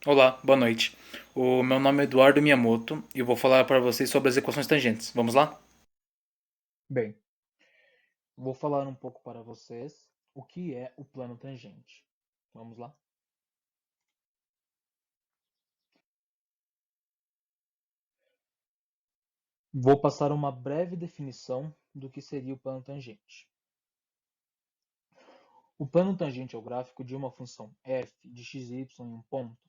Olá, boa noite. O meu nome é Eduardo Miyamoto e eu vou falar para vocês sobre as equações tangentes. Vamos lá? Bem, vou falar um pouco para vocês o que é o plano tangente. Vamos lá? Vou passar uma breve definição do que seria o plano tangente. O plano tangente é o gráfico de uma função f de x e y em um ponto.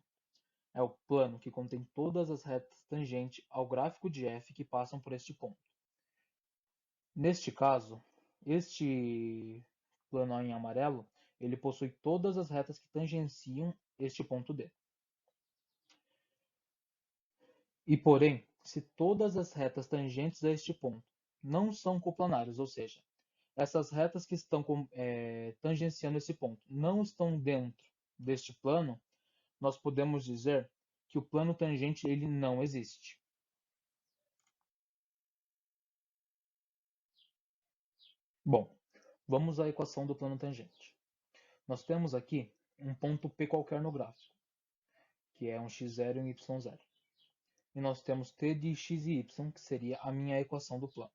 É o plano que contém todas as retas tangentes ao gráfico de f que passam por este ponto. Neste caso, este plano em amarelo, ele possui todas as retas que tangenciam este ponto D. E porém, se todas as retas tangentes a este ponto não são coplanares, ou seja, essas retas que estão tangenciando esse ponto não estão dentro deste plano, nós podemos dizer que o plano tangente ele não existe. Bom, vamos à equação do plano tangente. Nós temos aqui um ponto P qualquer no gráfico, que é um x0 e um y0. E nós temos t de x e y, que seria a minha equação do plano.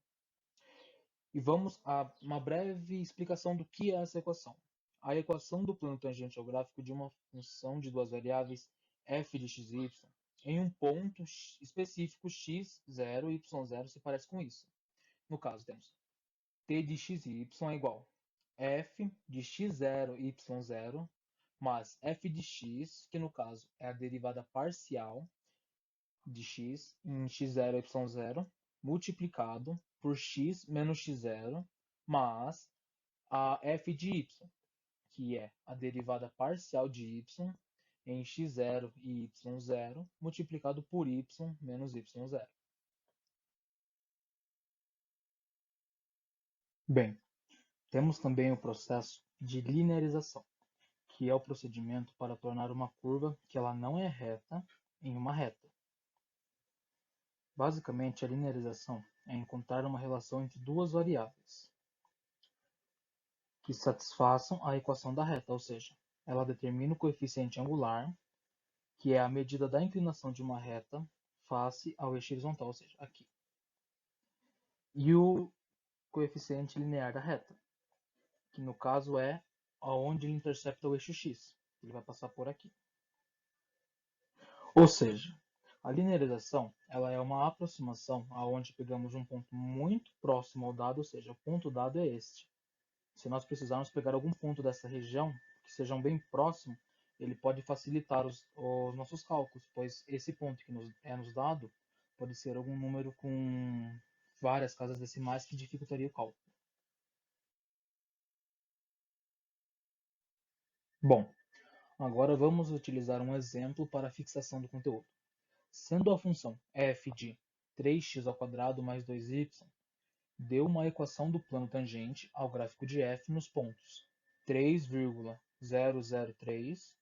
E vamos a uma breve explicação do que é essa equação. A equação do plano tangente ao gráfico de uma função de duas variáveis f de x e y em um ponto específico x0 e y0 se parece com isso. No caso, temos t de x e y é igual a f de x0 e y0 mais f de x, que no caso é a derivada parcial de x em x0 e y0, multiplicado por x menos x0, mais a f de y, que é a derivada parcial de y em x0 e y0, multiplicado por y menos y0. Bem, temos também o processo de linearização, que é o procedimento para tornar uma curva que ela não é reta em uma reta. Basicamente, a linearização é encontrar uma relação entre duas variáveis que satisfaçam a equação da reta, ou seja, ela determina o coeficiente angular, que é a medida da inclinação de uma reta face ao eixo horizontal, ou seja, aqui, e o coeficiente linear da reta, que no caso é aonde ele intercepta o eixo x. Ele vai passar por aqui. Ou seja, a linearização ela é uma aproximação aonde pegamos um ponto muito próximo ao dado, ou seja, o ponto dado é este. Se nós precisarmos pegar algum ponto dessa região que sejam bem próximo, ele pode facilitar os nossos cálculos, pois esse ponto que nos dado pode ser algum número com várias casas decimais que dificultaria o cálculo. Bom, agora vamos utilizar um exemplo para a fixação do conteúdo. Sendo a função f de 3x² mais 2y, deu uma equação do plano tangente ao gráfico de f nos pontos 3,003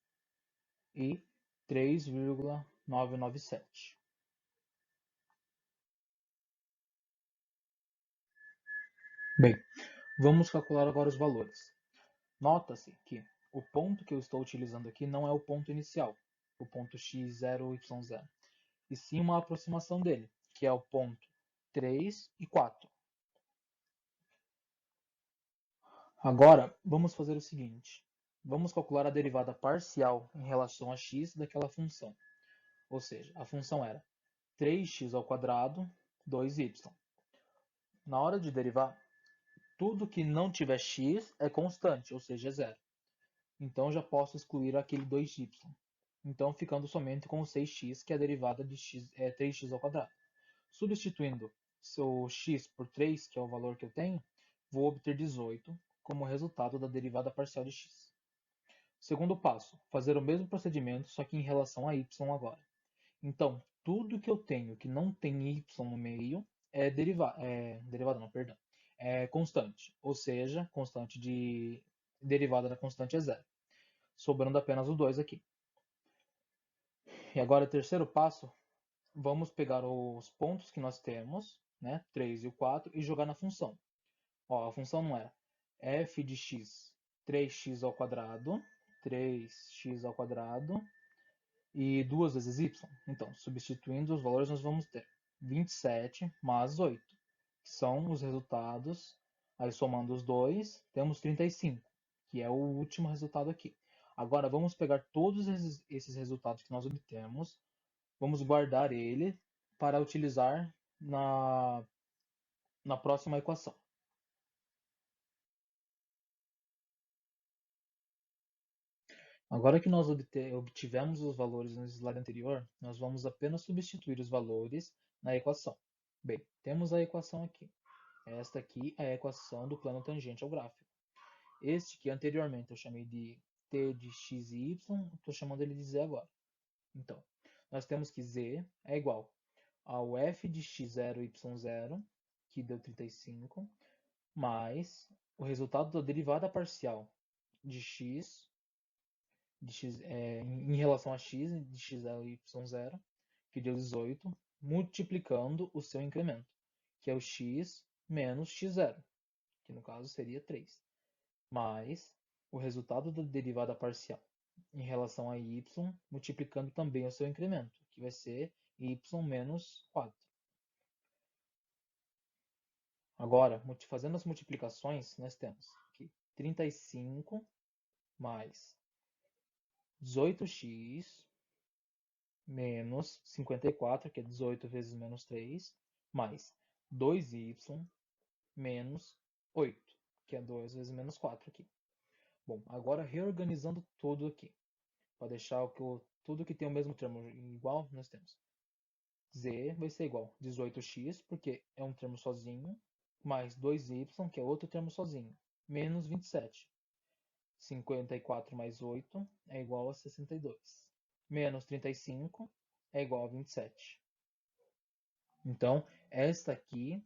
e 3,997. Bem, vamos calcular agora os valores. Nota-se que o ponto que eu estou utilizando aqui não é o ponto inicial, o ponto x0, y0, e sim uma aproximação dele, que é o ponto 3 e 4. Agora, vamos fazer o seguinte. Vamos calcular a derivada parcial em relação a x daquela função. Ou seja, a função era 3x² 2y. Na hora de derivar, tudo que não tiver x é constante, ou seja, é zero. Então já posso excluir aquele 2y. Então ficando somente com o 6x, que é a derivada de x, 3x². Substituindo o x por 3, que é o valor que eu tenho, vou obter 18 como resultado da derivada parcial de x. Segundo passo, fazer o mesmo procedimento, só que em relação a y agora. Então, tudo que eu tenho que não tem y no meio derivada não, perdão, é constante, ou seja, constante de derivada da constante é zero, sobrando apenas o 2 aqui. E agora, o terceiro passo, vamos pegar os pontos que nós temos, né, 3 e o 4, e jogar na função. Ó, a função não era f de x 3x², 3x², e 2 vezes y. Então, substituindo os valores, nós vamos ter 27 mais 8, que são os resultados. Aí, somando os dois, temos 35, que é o último resultado aqui. Agora, vamos pegar todos esses resultados que nós obtemos, vamos guardar ele para utilizar na próxima equação. Agora que nós obtivemos os valores no slide anterior, nós vamos apenas substituir os valores na equação. Bem, temos a equação aqui. Esta aqui é a equação do plano tangente ao gráfico. Este que anteriormente eu chamei de t de x e y, estou chamando ele de z agora. Então, nós temos que z é igual ao f de x0, y0, que deu 35, mais o resultado da derivada parcial de x em relação a x de x0 e y0, que deu 18, multiplicando o seu incremento, que é o x menos x0, que no caso seria 3, mais o resultado da derivada parcial em relação a y, multiplicando também o seu incremento, que vai ser y menos 4. Agora, fazendo as multiplicações, nós temos aqui 35 mais 18x menos 54, que é 18 vezes menos 3, mais 2y menos 8, que é 2 vezes menos 4 aqui. Bom, agora reorganizando tudo aqui, para deixar tudo que tem o mesmo termo igual, nós temos z vai ser igual a 18x, porque é um termo sozinho, mais 2y, que é outro termo sozinho, menos 27. 54 mais 8 é igual a 62. Menos 35 é igual a 27. Então, esta aqui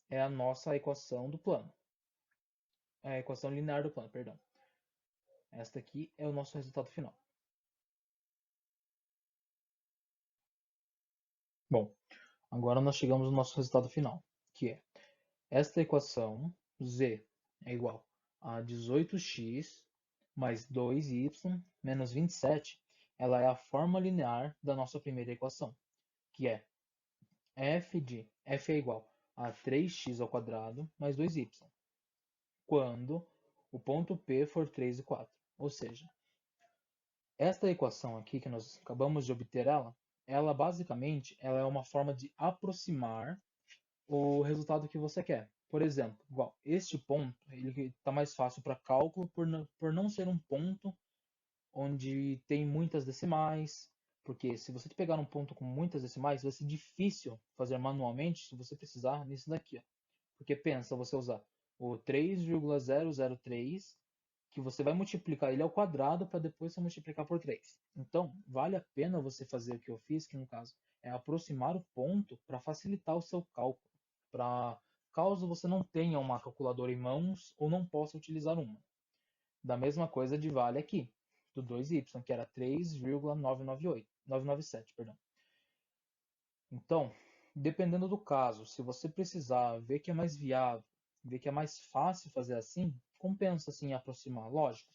é a nossa equação do plano. É a equação linear do plano, perdão. Esta aqui é o nosso resultado final. Bom, agora nós chegamos no nosso resultado final, que é esta equação, z é igual a 18x mais 2y menos 27, ela é a forma linear da nossa primeira equação, que é f é igual a 3x ao quadrado mais 2y, quando o ponto P for 3 e 4. Ou seja, esta equação aqui que nós acabamos de obter ela basicamente ela é uma forma de aproximar o resultado que você quer. Por exemplo, igual este ponto, ele está mais fácil para cálculo por não ser um ponto onde tem muitas decimais, porque se você pegar um ponto com muitas decimais, vai ser difícil fazer manualmente se você precisar nisso daqui. Ó. Porque pensa você usar o 3,003, que você vai multiplicar ele ao quadrado para depois você multiplicar por 3. Então, vale a pena você fazer o que eu fiz, que no caso é aproximar o ponto para facilitar o seu cálculo, para caso você não tenha uma calculadora em mãos ou não possa utilizar uma. Da mesma coisa de vale aqui, do 2y, que era 3,997, perdão. Então, dependendo do caso, se você precisar ver que é mais viável, ver que é mais fácil fazer assim, compensa assim aproximar, lógico.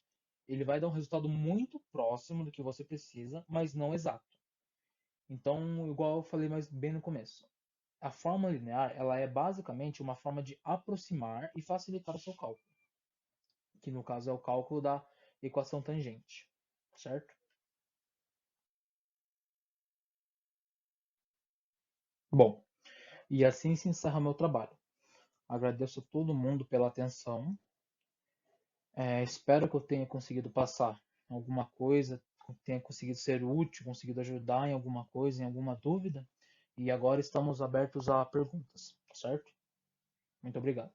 Ele vai dar um resultado muito próximo do que você precisa, mas não exato. Então, igual eu falei mais bem no começo, a forma linear, ela é basicamente uma forma de aproximar e facilitar o seu cálculo, que no caso é o cálculo da equação tangente, certo? Bom, e assim se encerra meu trabalho. Agradeço a todo mundo pela atenção. Espero que eu tenha conseguido passar alguma coisa, tenha conseguido ser útil, conseguido ajudar em alguma coisa, em alguma dúvida. E agora estamos abertos a perguntas, certo? Muito obrigado.